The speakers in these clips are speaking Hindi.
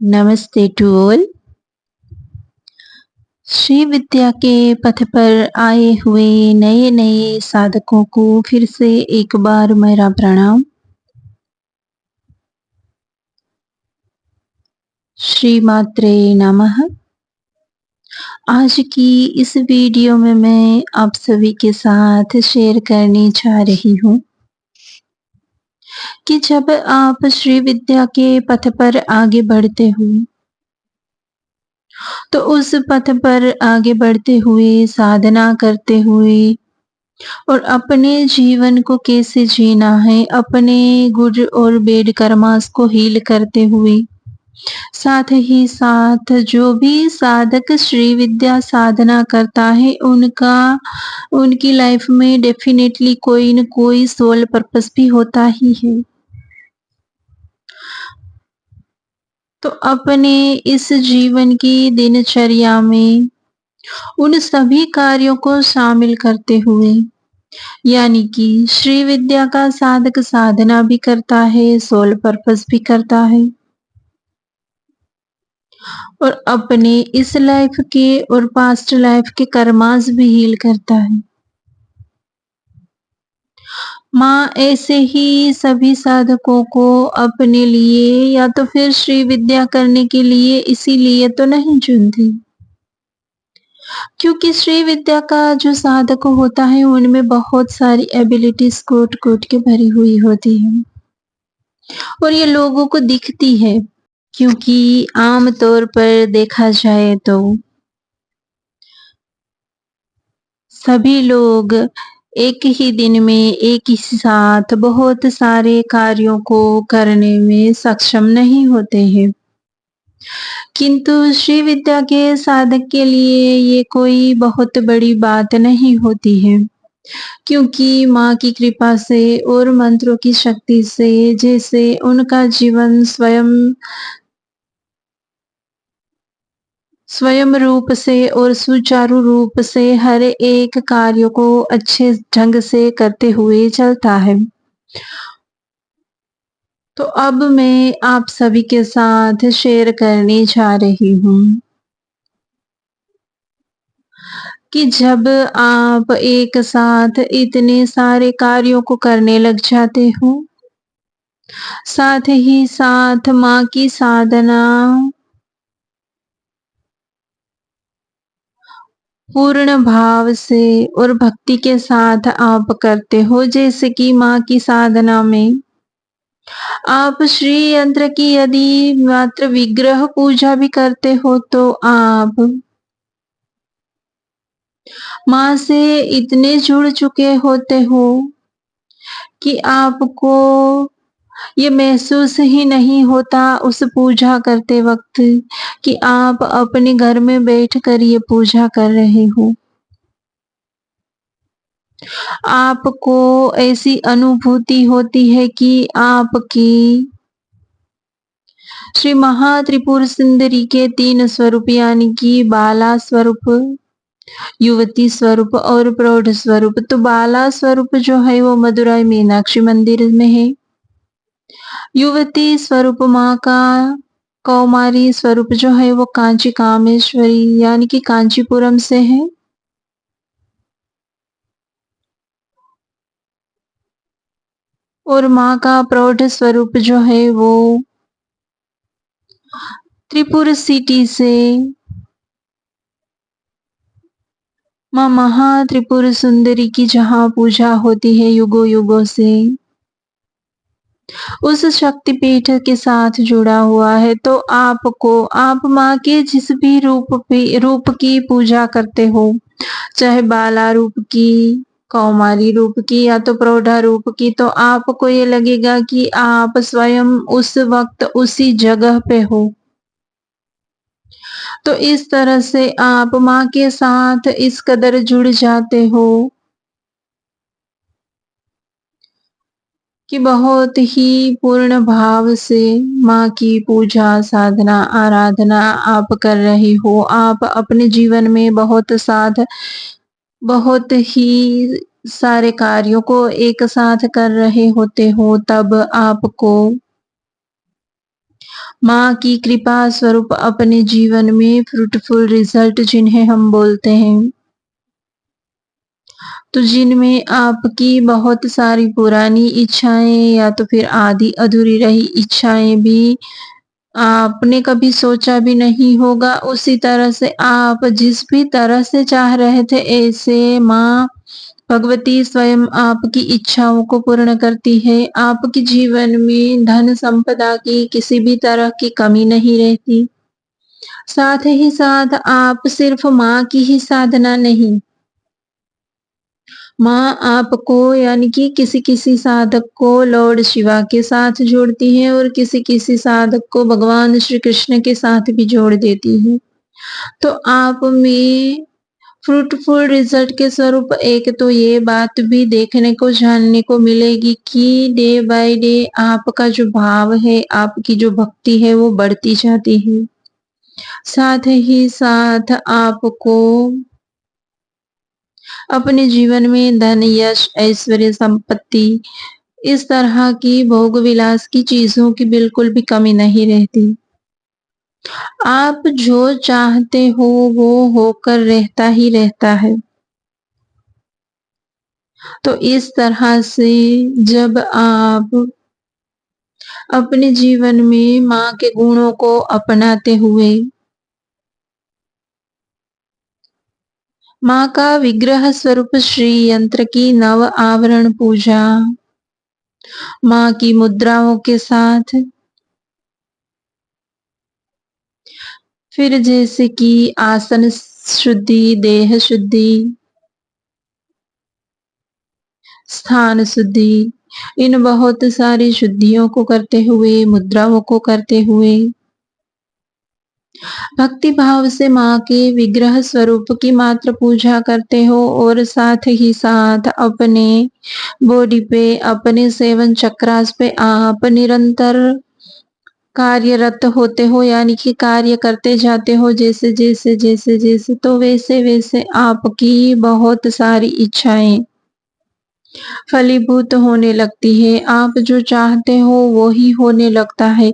नमस्ते टू ऑल। श्री विद्या के पथ पर आए हुए नए-नए साधकों को फिर से एक बार मेरा प्रणाम। श्री मात्रे नमः। आज की इस वीडियो में मैं आप सभी के साथ शेयर करने जा रही हूँ कि जब आप श्री विद्या के पथ पर आगे बढ़ते हो तो उस पथ पर आगे बढ़ते हुए, साधना करते हुए और अपने जीवन को कैसे जीना है, अपने गुड और बैड कर्मास को हील करते हुए, साथ ही साथ जो भी साधक श्री विद्या साधना करता है उनकी लाइफ में डेफिनेटली कोई न कोई सोल पर्पस भी होता ही है। तो अपने इस जीवन की दिनचर्या में उन सभी कार्यों को शामिल करते हुए, यानी कि श्री विद्या का साधक साधना भी करता है, सोल पर्पस भी करता है और अपने इस लाइफ के और पास्ट लाइफ के कर्मास भी हील करता है। माँ ऐसे ही सभी साधकों को अपने लिए या तो फिर श्री विद्या करने के लिए इसीलिए तो नहीं चुनती, क्योंकि श्री विद्या का जो साधक होता है उनमें बहुत सारी एबिलिटीज कोट-कोट के भरी हुई होती है और ये लोगों को दिखती है, क्योंकि आम तौर पर देखा जाए तो सभी लोग एक ही दिन में एक ही साथ बहुत सारे कार्यों को करने में सक्षम नहीं होते हैं। किंतु श्री विद्या के साधक के लिए ये कोई बहुत बड़ी बात नहीं होती है, क्योंकि माँ की कृपा से और मंत्रों की शक्ति से जैसे उनका जीवन स्वयं रूप से और सुचारू रूप से हर एक कार्य को अच्छे ढंग से करते हुए चलता है। तो अब मैं आप सभी के साथ शेयर करने जा रही हूँ कि जब आप एक साथ इतने सारे कार्यों को करने लग जाते हो, साथ ही साथ माँ की साधना पूर्ण भाव से और भक्ति के साथ आप करते हो, जैसे कि माँ की साधना में आप श्री यंत्र की यदि मात्र विग्रह पूजा भी करते हो तो आप माँ से इतने जुड़ चुके होते हो कि आपको ये महसूस ही नहीं होता उस पूजा करते वक़्त कि आप अपने घर में बैठकर ये पूजा कर रहे हो। आपको ऐसी अनुभूति होती है कि आपकी श्री महात्रिपुर सुंदरी के 3 स्वरूप यानी कि बाला स्वरूप, युवती स्वरूप और प्रौढ़ स्वरूप। तो बाला स्वरूप जो है वो मदुराई मीनाक्षी मंदिर में है। युवती स्वरूप माँ का कौमारी स्वरूप जो है वो कांची कामेश्वरी यानी कि कांचीपुरम से है। और माँ का प्रौढ़ स्वरूप जो है वो त्रिपुर सिटी से माँ महात्रिपुर सुंदरी की जहाँ पूजा होती है युगों युगों से, उस शक्तिपीठ के साथ जुड़ा हुआ है। तो आप माँ के जिस भी रूप की पूजा करते हो, चाहे बाला रूप की, कौमारी रूप की या तो प्रौढ़ा रूप की, तो आपको ये लगेगा कि आप स्वयं उस वक्त उसी जगह पे हो। तो इस तरह से आप माँ के साथ इस कदर जुड़ जाते हो कि बहुत ही पूर्ण भाव से माँ की पूजा, साधना, आराधना आप कर रहे हो। आप अपने जीवन में बहुत ही सारे कार्यों को एक साथ कर रहे होते हो, तब आपको माँ की कृपा स्वरूप अपने जीवन में फ्रूटफुल रिजल्ट जिन्हें हम बोलते हैं, तो जिनमें आपकी बहुत सारी पुरानी इच्छाएँ या तो फिर आधी अधूरी रही इच्छाएँ भी आपने कभी सोचा भी नहीं होगा, उसी तरह से आप जिस भी तरह से चाह रहे थे, ऐसे माँ भगवती स्वयं आपकी इच्छाओं को पूर्ण करती है। आपके जीवन में धन संपदा की किसी भी तरह की कमी नहीं रहती। साथ ही साथ आप सिर्फ माँ की ही साधना नहीं, माँ आपको यानी कि किसी-किसी साधक को लॉर्ड शिवा के साथ जोड़ती है और किसी-किसी साधक को भगवान श्री कृष्ण के साथ भी जोड़ देती है। तो आप में फ्रूटफुल रिजल्ट के स्वरूप एक तो ये बात भी देखने को जानने को मिलेगी कि डे बाय डे आपका जो भाव है, आपकी जो भक्ति है वो बढ़ती जाती है। साथ ही साथ आपको अपने जीवन में धन, यश, ऐश्वर्य, संपत्ति इस तरह की भोग विलास की चीज़ों की बिल्कुल भी कमी नहीं रहती। आप जो चाहते हो वो होकर रहता ही रहता है। तो इस तरह से जब आप अपने जीवन में माँ के गुणों को अपनाते हुए माँ का विग्रह स्वरूप श्री यंत्र की नव आवरण पूजा, माँ की मुद्राओं के साथ, फिर जैसे कि आसन शुद्धि, देह शुद्धि, स्थान शुद्धि, इन बहुत सारी शुद्धियों को करते हुए, मुद्राओं को करते हुए भक्ति भाव से माँ के विग्रह स्वरूप की मात्र पूजा करते हो और साथ ही साथ अपने बॉडी पे, अपने 7 चक्रास पे आप निरंतर कार्यरत होते हो, यानी कि कार्य करते जाते हो जैसे तो वैसे आपकी बहुत सारी इच्छाएं फलीभूत होने लगती है। आप जो चाहते हो वो ही होने लगता है।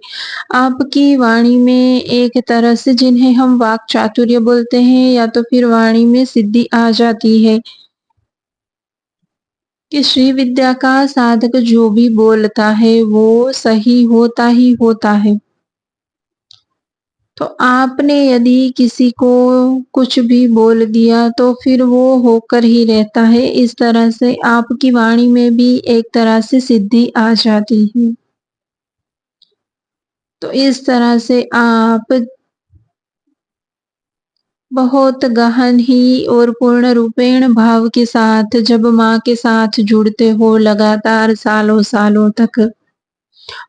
आपकी वाणी में एक तरह से जिन्हें हम वाक चातुर्य बोलते हैं या तो फिर वाणी में सिद्धि आ जाती है कि श्री विद्या का साधक जो भी बोलता है वो सही होता ही होता है। तो आपने यदि किसी को कुछ भी बोल दिया तो फिर वो होकर ही रहता है। इस तरह से आपकी वाणी में भी एक तरह से सिद्धि आ जाती है। तो इस तरह से आप बहुत गहन ही और पूर्ण रूपेण भाव के साथ जब माँ के साथ जुड़ते हो लगातार सालों-सालों तक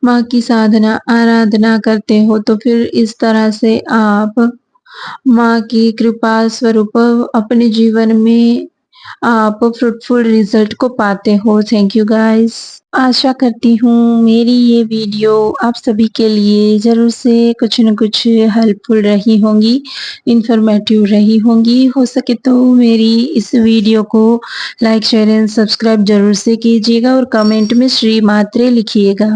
माँ की साधना, आराधना करते हो तो फिर इस तरह से आप माँ की कृपा स्वरूप अपने जीवन में आप फ्रूटफुल रिजल्ट को पाते हो। Thank you guys. आशा करती हूँ मेरी ये वीडियो आप सभी के लिए ज़रूर से कुछ न कुछ हेल्पफुल रही होंगी, इन्फॉर्मेटिव रही होंगी। हो सके तो मेरी इस वीडियो को लाइक, शेयर एंड सब्सक्राइब ज़रूर से कीजिएगा और कमेंट में श्री मात्रे लिखिएगा।